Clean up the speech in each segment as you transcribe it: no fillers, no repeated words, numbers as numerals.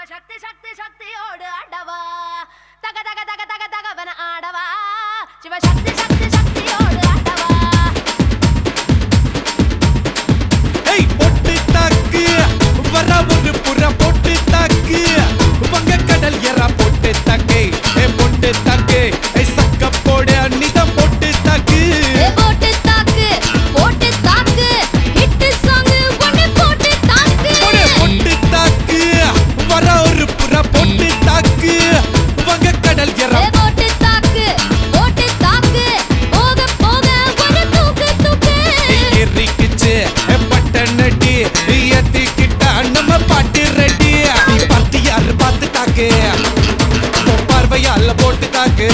శక్తి శక్తి శక్తిயோடு ஆடவா தக தக தக தக தகவன ஆடவா சிவ சக்தி சக்தி சக்தியோடு ஆடவா ஏய் பொட்டு தாக்கு வர ஒரு புற பொட்டு தாக்கு வங்க கடல் எறா பொட்டு தாக்கு ஏ பொட்டு தாக்கு ஏ சக்க போடு அன்னிதம் பொட்டு தாக்கு ஏ பொட்டு தாக்கு ஹிட் சாங் ஒன்னு பொட்டு தாக்கு பொட்டு தாக்கு வர ஒரு புற பொட்டு தாக்கு வங்க கடல் எறா பொட்டு தாக்கு போக போக ஒரு தூக்கு தூக்கு ஏறிக்கிச்சு பட்டனடி ஏத்திக்கிட்ட நம்ம பாட்டு ரெடி பார்த்து யாரு பார்த்து தாக்கு பார்வையால போட்டு தாக்கு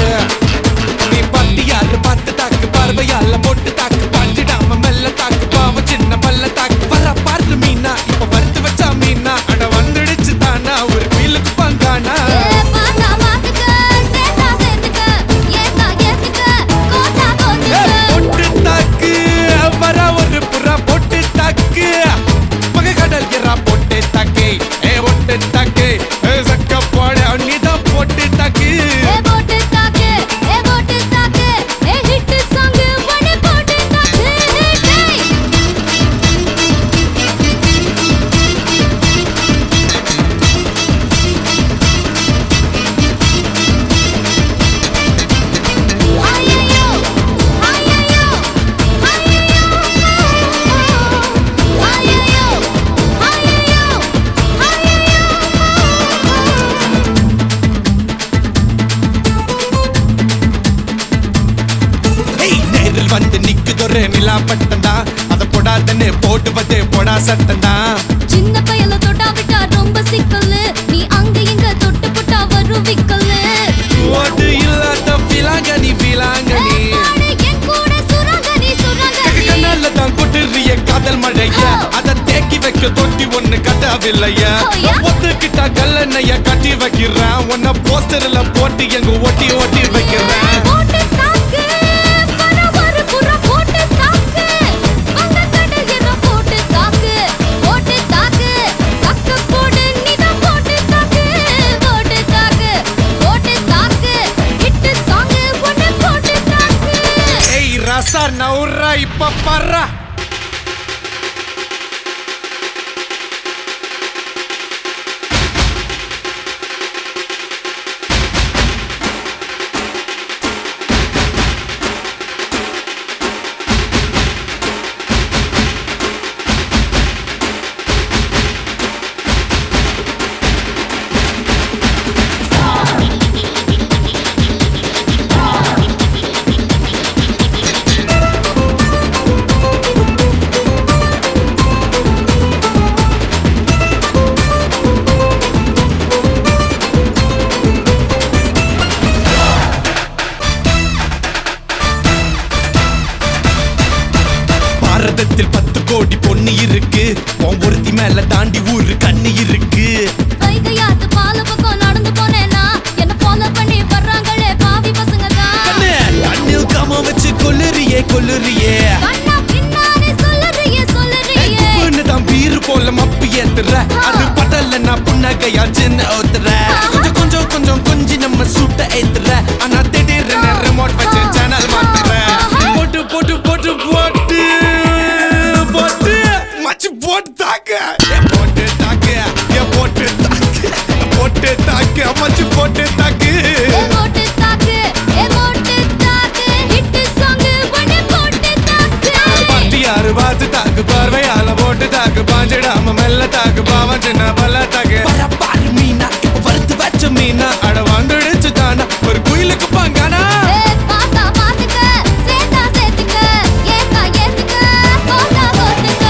நீ பார்த்து யாரு பார்த்து தாக்கு பார்வையால போட்டு தாக்கு பாஞ்சிடாம மெல்ல தாக்கு பாவம் சின்ன பல்ல தாக்கு வர பாரு மீனா இப்ப வறுத்து வச்சா மீனா அட வந்துடுச்சு தானா ஒரு வீலுக்கு பங்கானா ஏ பாத்தா பாத்துக்க சேத்தா சேத்துக்க ஏத்தா ஏத்துக்க கோட்டா கோத்துக்க பொட்டு தாக்கு வர ஒரு புறா பொட்டு தாக்கு மக கடல் எறா பொட்டு தாக்கு ஏ பொட்டு தாக்கு சக்க போட அன்னிதான் பொட்டு தாக்கு ஏ பொட்டு தாக்கு ஏ ஹிட் சாங் ஒன்னு பொட்டு தாக்கு டேய் ஐயோ ஐயோ ஐயோ ஏய் நேரில் வந்து நிக்குதொரு நிலா பட்டந்தா அத போடாதன்னு போட்டுவதே போடா சட்டந்தா சின்ன பையல தொட்டா விட்டா ரொம்ப சிக்கல்லு நீ அங்க இங்க தொட்டு புட்டா வரும் விக்கல்லு ஓட்டு இல்லாத பிலாங்கனி பிலாங்கனி என் கூட சுரங்கனி கண்ணால தான் கொட்டுறிய காதல் மழைய அத தேக்கி வைக்க தொட்டி ஒண்ணு கட்டவில்லைய ஓயா? ஒத்துக்கிட்டா கல்லணைய கட்டி வைக்கிறேன் உன்ன போஸ்டர்ல போட்டு எங்க ஒட்டி ஒட்டி வைக்கிறேன் போட்டு தாக்கு வர ஒரு புற போட்டு தாக்கு வங்க கடல் எற போட்டு தாக்கு சக்க போடு நீதான் போட்டு தாக்கு ஹிட் சாங் ஒன்னு போட்டு தாக்கு ஏய் ரசா நவுரா இப்ப பர்றா பாரதத்தில் 10 கோடி பொண்ணு இருக்கு உன் ஒருத்தி மேல தாண்டி ஊரு கண்ணு இருக்கு வைகையாத்து பால பக்கம் நடந்து போனேனா என்ன ஃபாலோ பண்ணி வர்றாங்களே பாவி பசங்க தான் கண்ணு கண்ணில் காம வச்சு கொல்லுறியே கண்ணா பின்னாடி சொல்லுறியே உப்புன்னு தான் பீரு போல மப்பு ஏத்துற அது பட்டல நான் புன்னகையா சின்ன ஓத்துற கொஞ்சம் கொஞ்சி நம்ம சூட்ட ஏத்துற ஆனா திடீர்னு ரிமோட் வச்சு சேனல் மாத்துற போட்டு போட்டு போட்டு போட்டு போட்டு மச்சி போட்டு தாக்க போட்டு தாக்க போட்டு தாக்க போட்டு தாக்க மச்சி போட்டு தாக்கு ஏ போட்டு தாக்கு ஹிட் சாங் ஒன்னு போட்டு தாக்கு பாட்டி யாரு பார்த்து தாக்கு பார்வையால போட்டு தாக்கு பாஞ்சிடாம மெல்ல தாக்கு பாவம் சின்ன பல்ல தாக்கு பாரு மீனா இப்ப வறுத்து வச்ச மீனா அட வந்துடுச்சு தானா ஒரு குயிலுக்கு பாங்கானா ஏ பாத்தா பாத்துக்க சேத்தா சேத்துக்க ஏத்தா ஏத்துக்க கோட்டா கோத்துக்க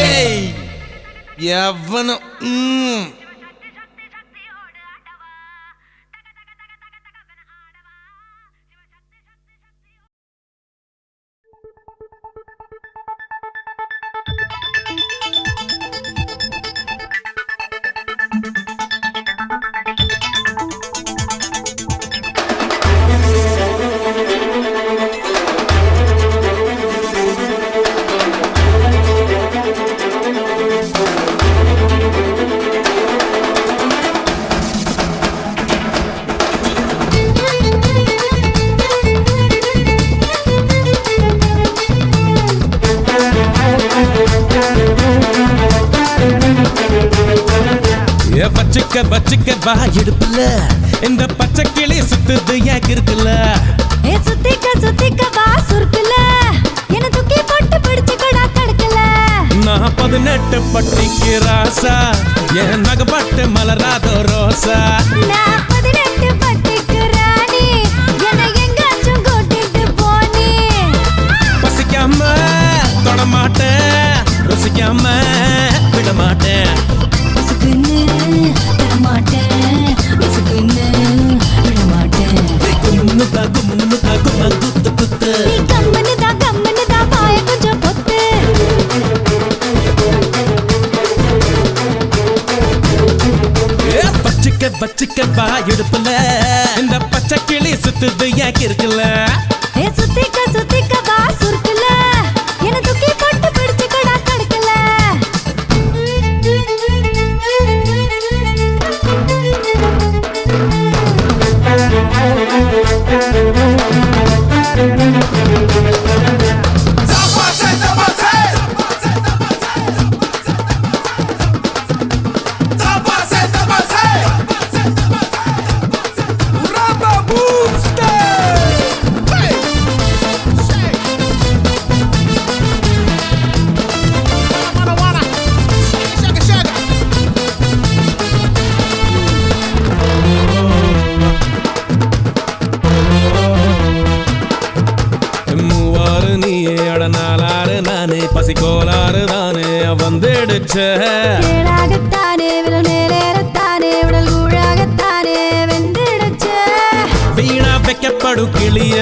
ஏய் வச்சுக்க வா இடுப்புல இந்த பச்சை கிளி சுத்துது ஏன் இருக்குல்ல சுத்திக்க வா சுருக்குல என்ன தூக்கி போட்டு பிடிச்சுக்கடா தடுக்கல நான் 18 பட்டிக்கு ராசா என் நகப்பட்டு மலராதோ ரோசா நான் 18 பட்டிக்கு ராணி என்னை எங்காச்சும் கூட்டிட்டு போனி பசிக்காம தொடமாட்டேன் ருசிக்காம விடமாட்டேன் பசுக்குன்னு தரமாட்டேன் பசுக்குன்னு விடமாட்டேன் குத்து குத்து நீ கம்மனு தான் பாய கொஞ்சம் பொத்து வச்சுக்க வா இடுப்புல இந்த பச்சை கிளி சுத்துது ஏன் இருக்குல்ல சுத்திக்க வா சுருக்குல என்ன தூக்கி போட்டு பிடிச்சுக்கடா தடுக்கல நாலாறு நானே பசிக்கோளாறு தானே வந்துடுச்ச ஏழாகத்தானே விரல் மேலேறத்தானே உடல் கூழாகத்தானே வெந்துடுச்ச வீணா வைக்கப்படும் கிளிய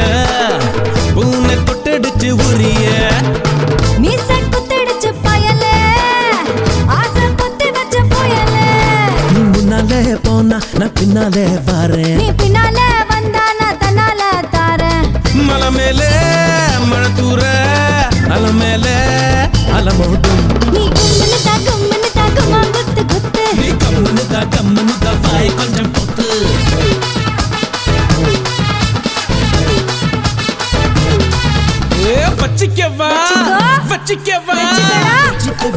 பூனை தொட்டடிச்சு உரிய மீசை குத்திடுச்சு பயலே ஆசை குத்தி வச்ச புயலே நீ முன்னாலே போனா நான் பின்னாலே வரேன் நீ பின்னாலே வந்தா நான் தன்னால தாரேன் மலை மேலே மழை தூர அல மேலே அலமோட்டும் நீ கும்முன்னு தாக்குமா குத்து குத்து நீ கம்முன்னு தான் வாய் கொஞ்சம் பொத்து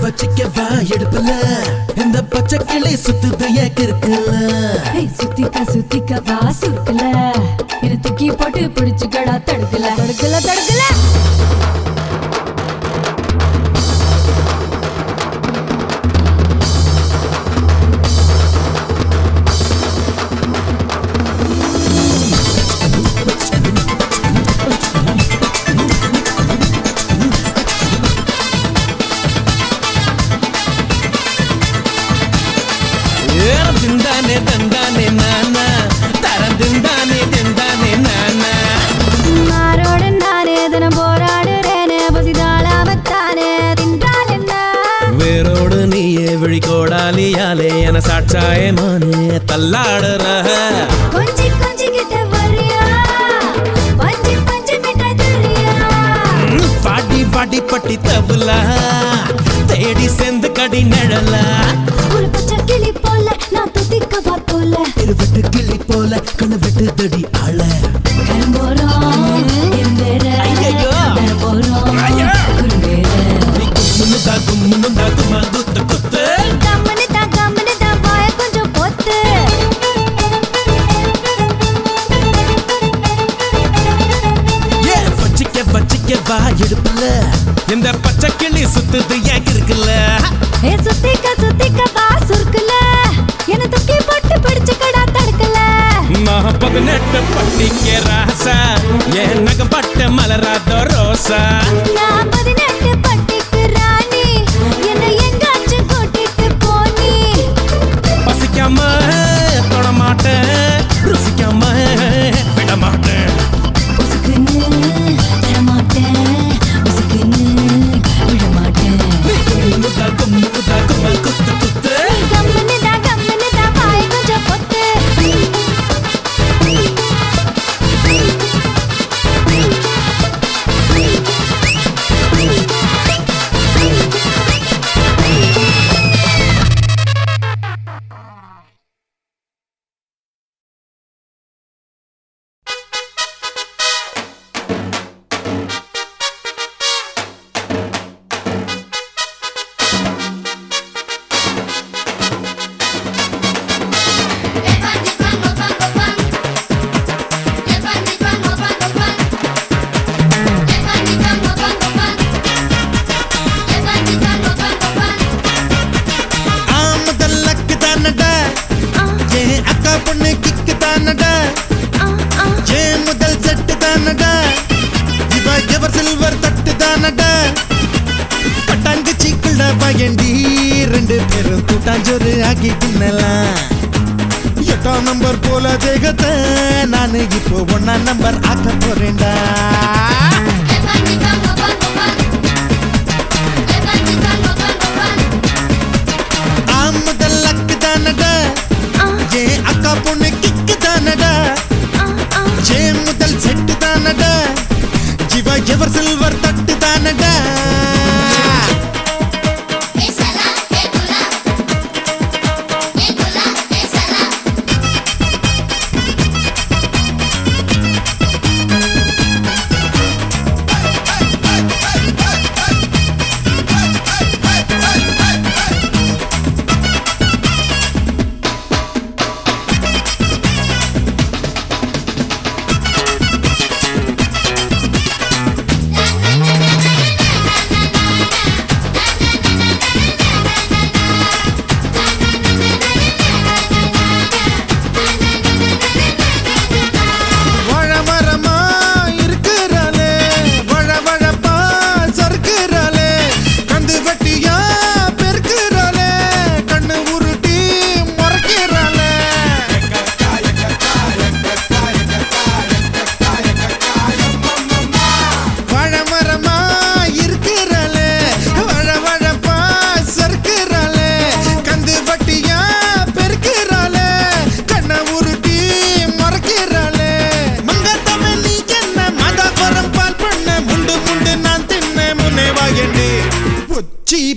வச்சிக்க வா எடுப்பல இந்த பச்சை கிளி சுத்துது ஏன் இருக்குல்ல சுத்திக்க வா சுருக்குல என்ன தூக்கி போட்டு பிடிச்சுக்கடா தடுக்கல தந்தானே நானா தரந்தானே நானா மாரோட நானே தினம் போராடுறேனே பசிதாளாமத்தானே தின்றால் என்ன வேரோடு நீயே விழிகோடாலியாலே என சாட்சாயமானே தள்ளாடுற கொஞ்சி கிட்ட வரியா பஞ்சு மிட்டாய் தரியா பாடி பட்டி தபுலா தேடி செந்து கடி நிழல ஒரு பச்சை கிளி போல நான் துதிக்க வா போல இருவட்டு கிளி போல கண்ணு விட்டு தடி ஆள கரும்போறோம் எம்பேர நரம்போறோம் குறும்பேர கும்முன்னு குத்து கம்மனு தான் வாய கொஞ்சம் பொத்து வச்சிக்க வா இடுப்புல இந்த பச்சை கிளி சுத்துது ஏன் இருக்குல்ல சுத்திக்க வா சுருக்குல என்ன தூக்கி போட்டு பிடிச்சுக்கடா தடுக்கல நான் 18 பட்டிக்கு ராசா என் நகப்பட்ட மலராதோ ரோசா நான் 18 பட்டிக்கு ராணி என்னை எங்காச்சும் கூட்டிட்டு போனி பசிக்காம தொடமாட்டேன் ருசிக்காம விடமாட்டேன் உசுக்குன்னு தரமாட்டேன் உசுக்குன்னு விடமாட்டேன் குத்து குத்து கம்மனு தான் வாய கொஞ்சம் பொத்து பொண்ணு கிக்கு தானடா ஏன் முதல் செட்டு தானடா இவ எவர் சில்வர் தட்டு தானடா பட்டாங்குச்சிக்குள்ள பயண்டி ரெண்டு பேரும் கூட்டாஞ்சோறு ஆக்கி தின்னலாம் 8ஆம் நம்பர் போல தேகத்தை நானு இப்போ 1ஆம் நம்பர் ஆக்க போறேன்டா முதல் அக்கு தானடா ஏன் அக்கா பொண்ணு கிக்கு தானடா ஏன் முதல் செட்டு தானடா ஜீவா எவர் சில்வர் தட்டு தானடா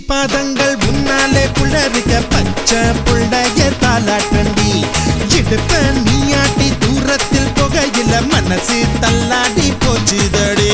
பாதங்கள் முன்னாலே புள்ளரிக்க பச்சை புள்ளைய தாலாட்டண்டி இடுப்ப நீயாட்டி தூரத்தில் புகையில மனசு தள்ளாடி போச்சுதடி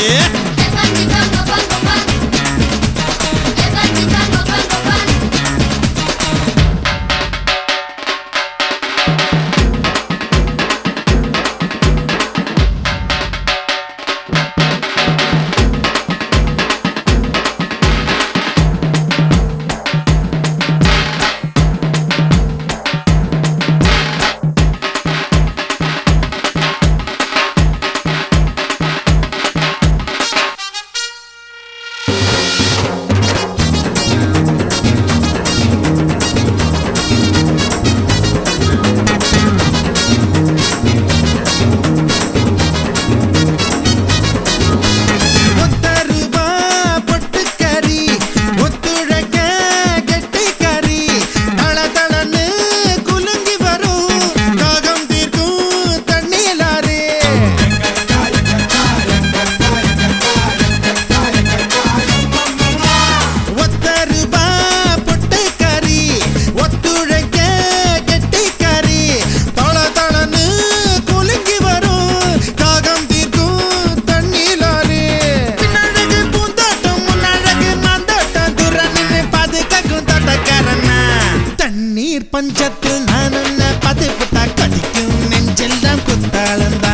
பஞ்சத்தில் நான் என்ன பதுப்புட்டா கடிக்கும் நெஞ்செல்லாம் குத்தாளந்தா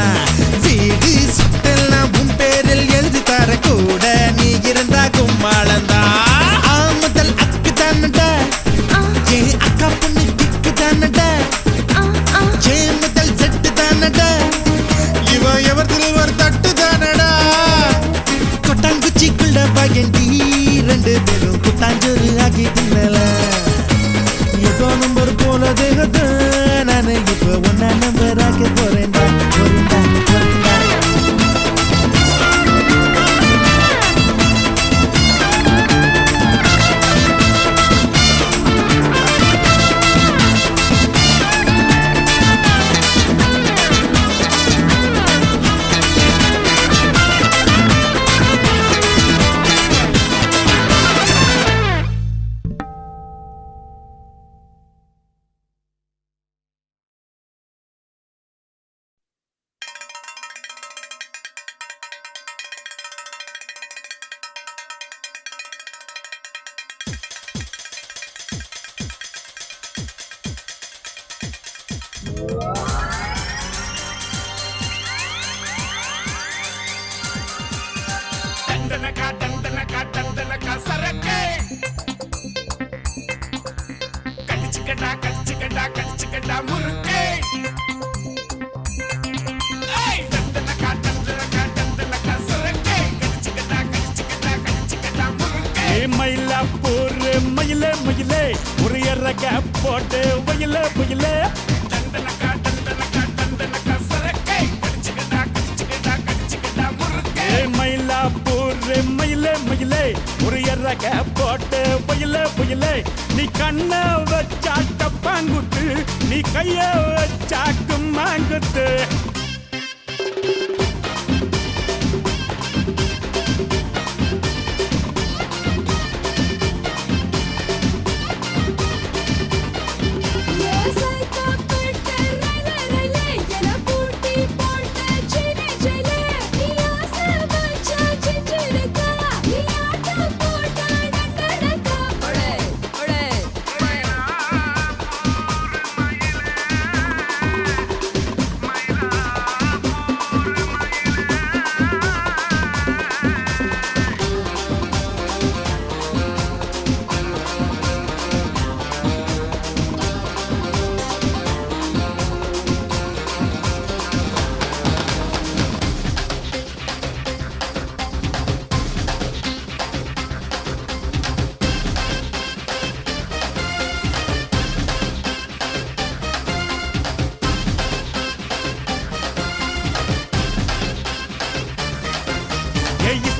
வீடு சுத்தெல்லாம் உன் பேரில் எழுதி தர கூட நீ இருந்தா கும்மாளந்தா முதல் அக்கு தானடா ஏன் அக்கா பொண்ணு கிக்கு தானடா ஏன் முதல் செட்டு தானடா இவ எவர் சில்வர் தட்டு தானடா கொட்டாங்குச்சிக்குள்ள பயண்டி ரெண்டு பேரும் கூட்டாஞ்சோறு ஆக்கி தின்னலாம் 8ஆம் நம்பர் போல தேகத்தை நானு இப்போ 1ஆம் நம்பர் ஆக்க போறேன்டா போறேன்டா போறேன்டா கடிச்சுக்கடா முறுக்கே மயிலாப்பூர் மயிலே மயிலே ஒரு இறக போட்டு வயலே வயலே தண்டனக்கா தண்டனக்கா தண்டனக்கா சரக்கை கடிச்சுக்கடா கடிச்சுக்கடா கடிச்சுக்கடா முறுக்கே மயிலாப்பூர் மயிலே மயிலே ஒரு இறக போட்டு வயலே வயலே நீ கண்ண வச்சா டப்பாங்குத்து நீ கைய வச்சா கும்மாங்குத்து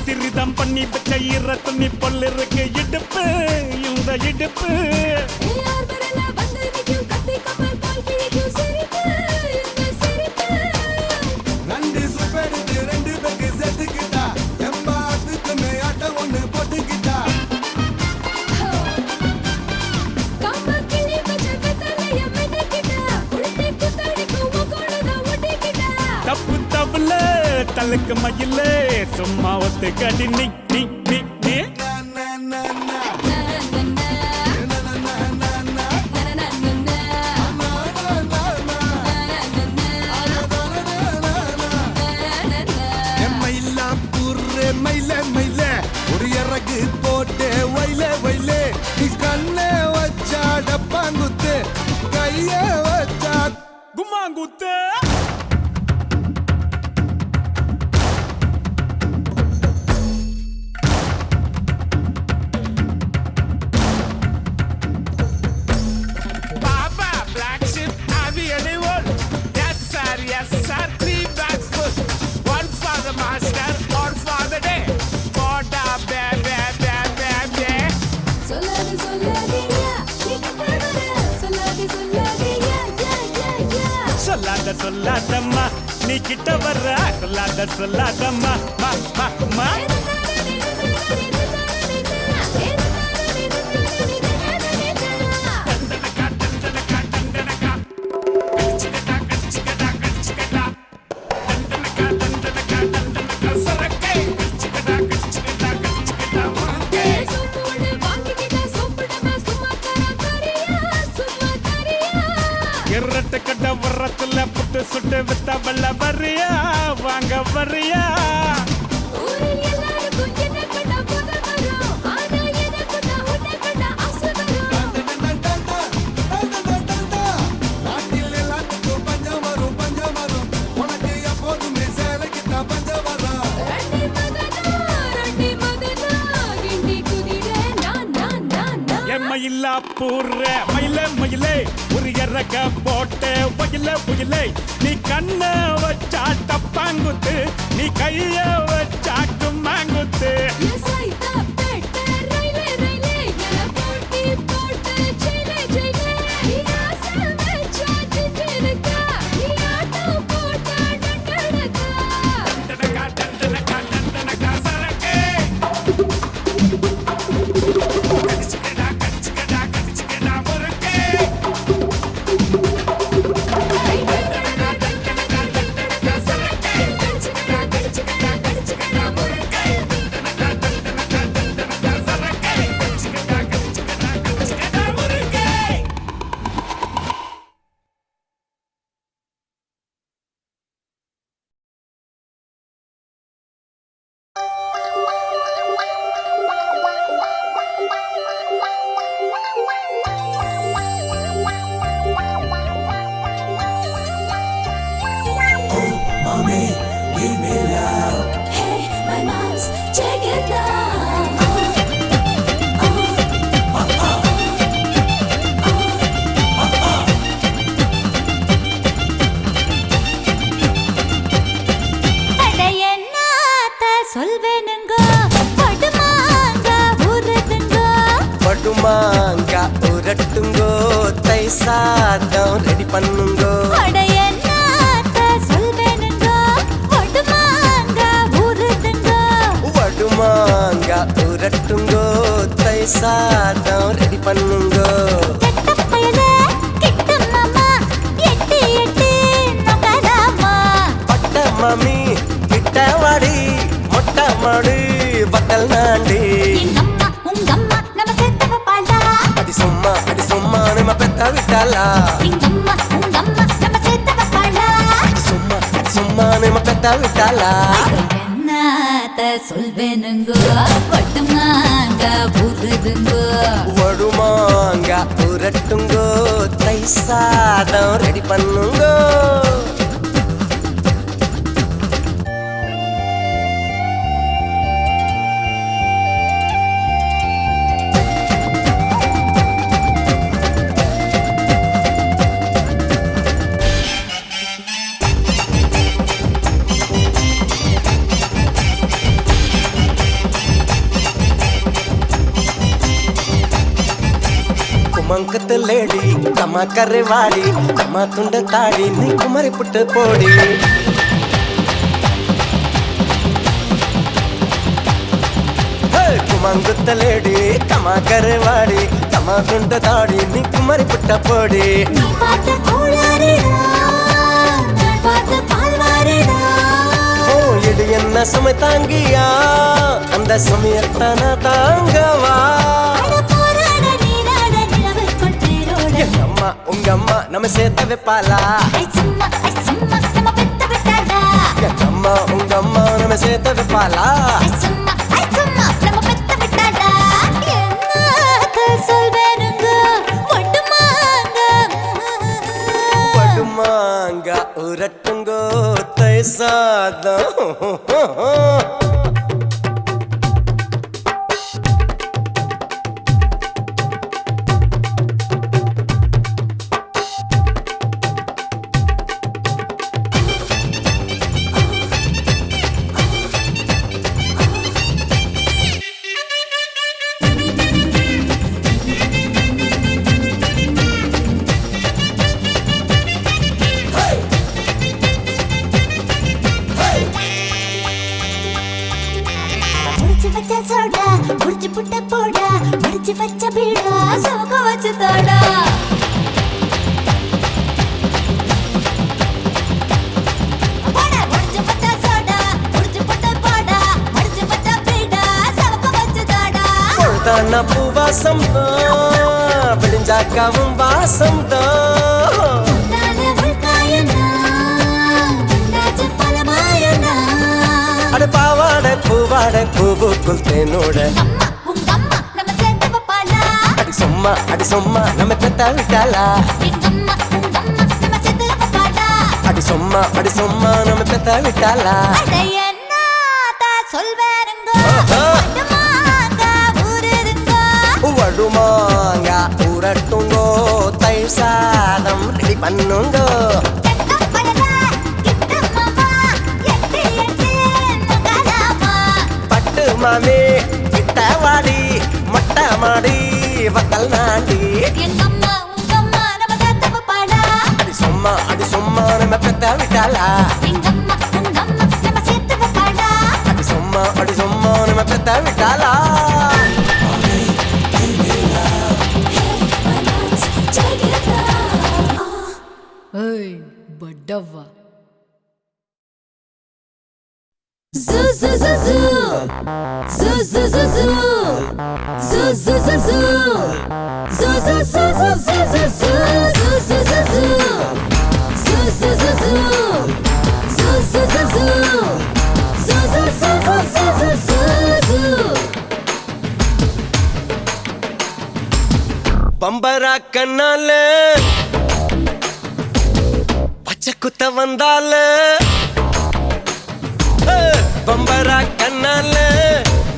சிறிதம் பண்ணி வச்ச ஈர துணி பொல் இருக்கு இடுப்பு இந்த இடுப்பு ரெண்டு சுப்பெடுத்து ரெண்டு பேருக்கு செத்துக்கிட்டா எம்மாத்துக்கு மேயாட்ட ஒண்ணு போட்டுக்கிட்டா தப்பு தப்புல தலுக்கு மயிலே சும்மா ஒத்து கடி நீ நீ நீ நீ மயில மயில ஒரு இறகு போட்டு வயல வயல நீ கண்ண வச்சா டப்பாங்குத்து கைய வச்சா கும்மாங்குத்து சொல்லாத சொல்லாதம்மா நீ கிட்ட வர்ற சொல்லாத சொல்லாதம்மா மா மா மா இரட்ட கட்ட வர்றத்துல புட்டு சுட்டு வித்த வெள்ள வரியா வாங்க வரியா நாட்டில் எல்லாத்துக்கும் பஞ்சம் வரும் பஞ்சம் வரும் உனக்கு எப்போதுமே சேலைக்குத்தான் பஞ்சம் வரும் மயிலாப்பூர் மயிலே மயிலே ஒரு இறக போட்டு வயல புயலே நீ கண்ண வச்சா டப்பாங்குத்து நீ கைய வச்சா கும்மாங்குத்து சாதம் ரெடி பண்ணுங்க அட என்னத்த சொல்வேனுங்க ஒடுமாங்க ஊருதுங்க வடுமாங்க உரட்டுங்கோ தை சாதம் ரெடி பண்ணுங்க கெட்ட பயல கிட்ட மாமா எட்டி எட்டி நகராமா பட்ட மாமி கிட்ட வாடி மொட்டை மாடு பத்தல் நாண்டி எங்கம்மா உங்கம்மா நம்ம சேர்த்தவ பாடா அடி சும்மா நம்ம பெத்த விட்டாலா எங்கம்மா உங்கம்மா நம்ம சேர்த்தவ பாடா அடி சும்மா நம்ம பெத்த விட்டாலா என்னத்த சொல்வேனுங்க ஒடுமாங்க ஊருதுங்க வடுமாங்க உரட்டுங்கோ தை சாதம் ரெடி பண்ணுங்க குமங்கத்து லேடி கம்மா கரைவாடி கம்மா துண்ட தாடி நீ குமரி புட்டு போடி குமங்குத்த லேடி கம்மா கரைவாடி கம்மா துண்ட தாடி நீ குமரி புட்ட போடி நீ பார்த்த கோளாறுடா நான் பார்த்த பால்வாறுடா ஓ இது என்ன சுமை தாங்கியா அந்த சுமையத்தான தாங்கவா அட போராட நீராட நிலவுக்குள் தேரோட எங்க அம்மா உங்க அம்மா நம்ம சேர்த்த வைப்பாளா ஐ சும்மா நம்ம பெத்த விட்டாடா எங்க அம்மா உங்க அம்மா நம்ம சேர்த்த வைப்பாளா ஐ சும்மா நம்ம பெத்த விட்டாடா என்னத்த சொல்வேனுங்க ஒடுமாங்க படுமாங்க உரட்டுங்கோ தை சாதம் முடிச்சு வச்ச சோடா முடிச்சு புட்ட போடா முடிச்சு வச்ச பீடா சோக வச்சு தோடா போடா முடிச்சு வச்ச சோடா முடிச்சு புட்ட போடா முடிச்சு வச்ச பீடா சோக வச்சு தோடா பொழுதான பூவாசம் தான் விடிஞ்சாக்காவும் வாசம் தான் நானே உள்காயனா உண்டாச்சு பலமாயனா அட பாவாடை பூவாடை பூவுக்குள் தேனோட அம்மா உங்க அம்மா நம்ம சேர்த்தவ பாடா அடி சும்மா நம்ம பெத்த விட்டாளா எங்கம்மா உங்கம்மா நம்ம சேர்த்தவ பாடா அடி சும்மா நம்ம பெத்த விட்டாளா அட என்னத்த சொல்வேனுங்க ஆஹா. ஒடுமாங்க ஊருதுங்க வடுமாங்க உரட்டுங்கோ தை சாதம் ரெடி பண்ணுங்கோ கெட்ட பயல கிட்ட மாமா எட்டி எட்டி நகராமா பட்டு மாமி கிட்ட வாடி மொட்டை மாடி வக்கல் நாண்டி எங்கம்மா உங்கம்மா நம்ம சேர்த்தவ பாடா அடி சும்மா நம்ம பெத்த விட்டாளா எங்கம்மா உங்கம்மா நம்ம சேர்த்தவ பாடா அடி சும்மா நம்ம பெத்த விட்டாளா ஏய் பட்டவா Zoo zoo zoo zoo Zoo zoo zoo zoo Zoo zoo zoo zoo Zoo zoo zoo zoo zoo zoo Zoo zoo zoo zoo Zoo zoo zoo zoo Zoo zoo zoo zoo Zoo zoo zoo zoo பம்பரா கண்ணால பச்சை குத்த வந்தால பம்பரா கண்ணால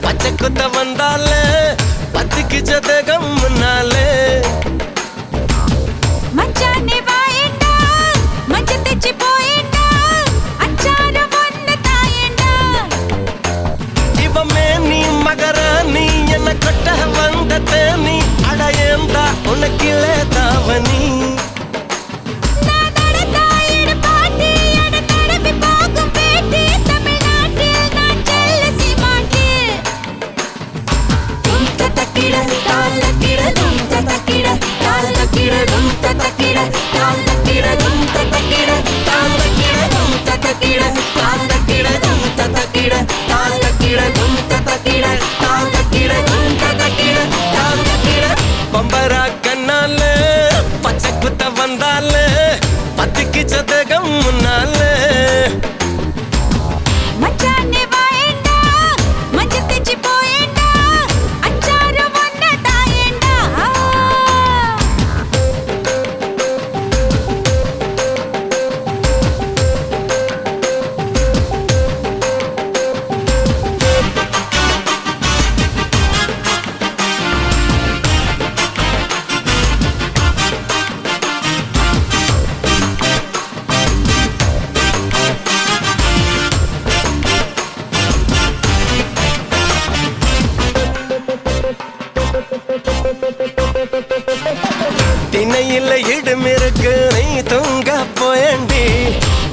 பச்சை குத்த வந்தால பத்துக்கு ஜதகம் முன்னாலே மச்சானே வாயேண்டா மஞ்ச தெச்சி போயேண்டா அச்சார ஒன்னு தாயேண்டா இவமே நீ மகராணி என்ன கொட்ட வந்த தேனி அடையேந்தா உனக்கிலே தாவனி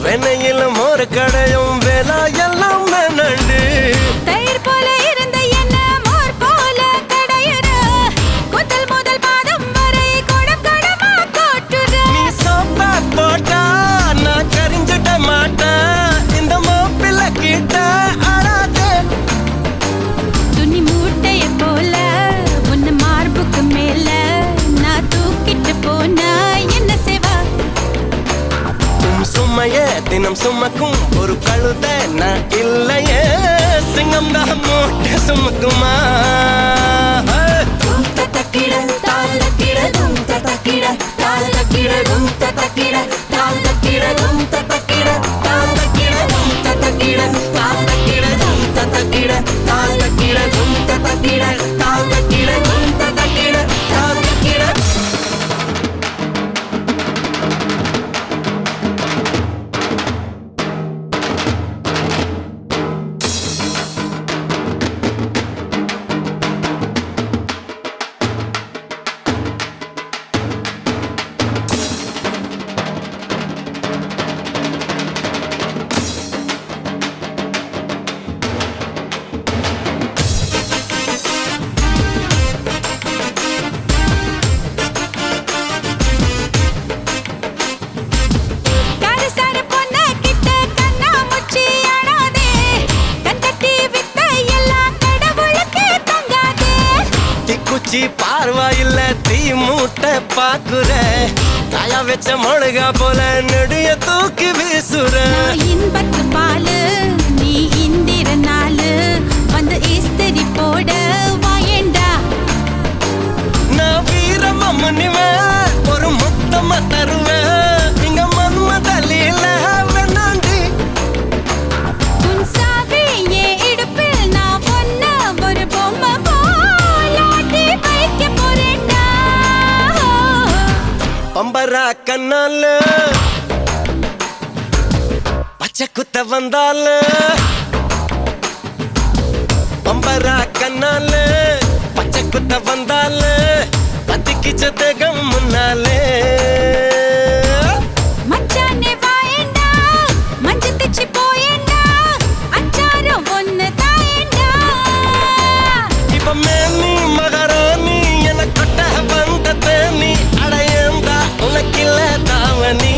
வெண்ணையில மோர் கடையும் வேலா எல்லாம் நண்டு தயிர் போல இருந்த என்ன மோர் போல கடையுற முதல் முதல் பாதம் வரை குடம் குடமா கொட்டுற நீ சோப்பா போட்டா நான் கரிஞ்சிட மாட்டேன் இந்த மாப்பிள்ள கிட்ட அழாதே துணி மூட்டைய போல உன்ன மார்புக்கு மேல நான் தூக்கிட்டு போனா என்ன செய்வா சும்மையே தினம் சுமக்கும் ஒரு கழுத நான் இல்லையே சிங்கம் தான் மூட்டை சுமக்குமா தக்கிட தால் தக்கிட தும் தக்கிட தால் தக்கிட தும் தக்கிட தால் தக்கிட தும் தக்கிட தால் தக்கிட தும் தக்கிட தால் தக்கிட தும் தக்கிட தால் தக்கிட தும் தக்கிட தால் தக்கிட தும் தக்கிட தால் தக்கிட பார்வாயில்ல தீ மூட்டை பாக்குற காயா வச்ச மொழுகா போல நெடிய தூக்கி வீசுற இன்பத்து பாலு நீ இந்திர நாளு வந்து இஸ்திரி போட வாயேண்டா நான் வீரமா முனிவேன் ஒரு முத்தமா தருவேன் இங்க மன்மதலில வேணாண்டி உன் சாவி என் இடுப்பில் நான் ஒன்ன ஒரு பொம்மை போலாட்டி வைக்க போறேன்டா பம்பரா கண்ணால பச்சை குத்த வந்தால பம்பரா கண்ணால பச்சை குத்த வந்தால பத்திக்கிச்ச தேகம் முன்னாலே மச்சானே வாயேண்டா மஞ்சு திச்சி போயேண்டா அச்சாரம் ஒன்னு தாயேண்டா இப்ப மேனி மகாராணி என கொட்ட வந்த தேனி அடையந்தா உனக்கில்ல தாவணி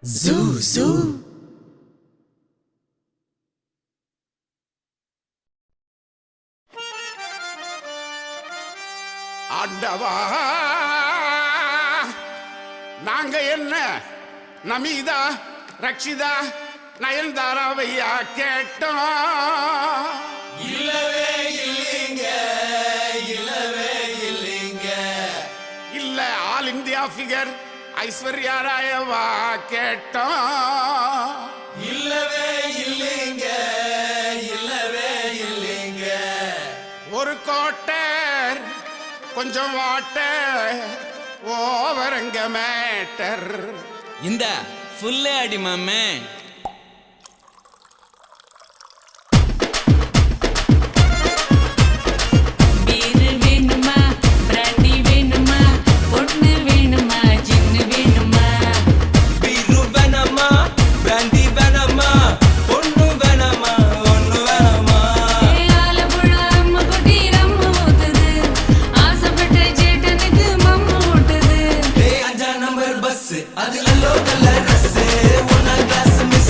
Zoo, zoo. ஆண்டவா நாங்க என்ன நமீதா ரக்ஷிதா நயன்தாராவையா கேட்டோம் இல்லவே இல்லைங்க இல்ல ஆல் இந்தியா ஃபிகர் ஐஸ்வர்யா ராயவா கேட்டோம் இல்லவே இல்லைங்க ஒரு கோட்டர் கொஞ்சம் வாட்டர் ஓவரங்க மேட்டர் இந்த ஃபுல்லே அடி மாமே அது அல்லோ கலர் ரஸ் ஒன்னா கிளாஸ் மிஸ்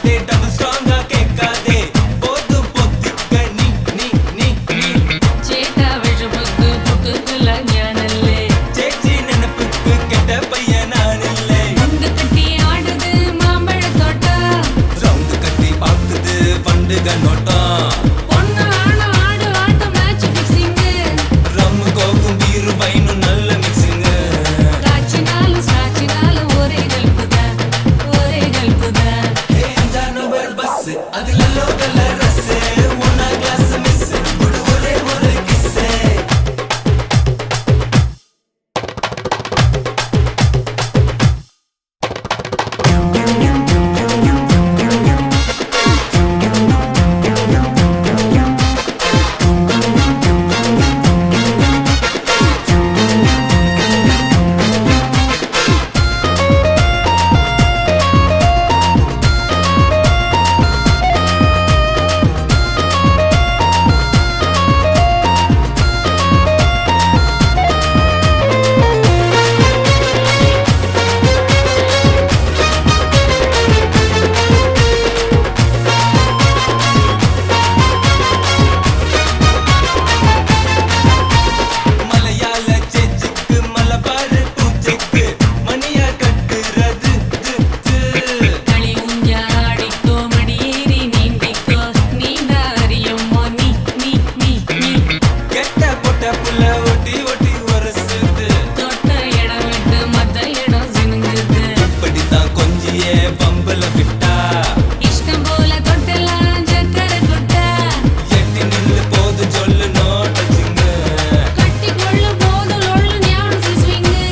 கேட்காதே டபுள் ஸ்ட்ராங்கா கேட்காதே போதும் பொத்திக்க நீ நீ நீ நீ ചേട്ടാ വിഷമക്ക് പുത്തുക്കുള്ള ഞാനല്ലേ ചേച്ചി നിനപ്പുക്ക് കെട്ട പയ്യനാണില്ലേ മുണ്ട് കെട്ടി ആടുത് മാമ്പഴത്തോട്ട ரவுண்டு கட்டி பார்க்குது வண்டுக நோட்டம் பொண்ணு ஆணு ஆடு ஆட்டம் மேட்ச் ஃபிக்ஸிங் ரம்மு கோக்கும் பீரு வைனும் நல்ல மிக்சிங்க காய்ச்சினாலும் ஒரே கல்புதா அஞ்சா நம்பர் பஸ் அது எல்லோ கலர் ரஸ் ஒன்னா கிளாஸ் மிஸ் ஒரே ஒரு கிஸ் மலையாள சேச்சிக்கு மலபார் பூச்சிக்கு மணியா கட்டுறது കളി ഊഞ്ഞാടിക്കോ മടിയേറി നീന്തിക്കോ നീന്താ അറിയുമോ നീ നീ நீ நீ கெட்ட பொட்ட புள்ள ஒட்டி ஒட்டி வரசுது தொட்ட இடம் விட்டு மத்த இடம் சினுங்குது இப்படித்தான் கொஞ்சியே பம்புல விட்டா இஷ்டம் போல தொட்டெல்லாம் சக்கரை கொட்டா எட்டி நில்லு போது சொல்லு நோட்டச்சிங்க கட்டிக்கொள்ளு போதும் ஒள்ளு ஞாபகம் ஸ்விங்கு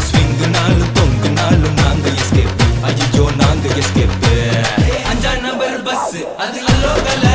ஸ்விங்கு நாளும் தொங்கு நாளும் நாங்க எஸ்கேப் ஐயோ நாங்க எஸ்கேப் அஞ்சா நம்பர் பஸ் அது எல்லோ கலர்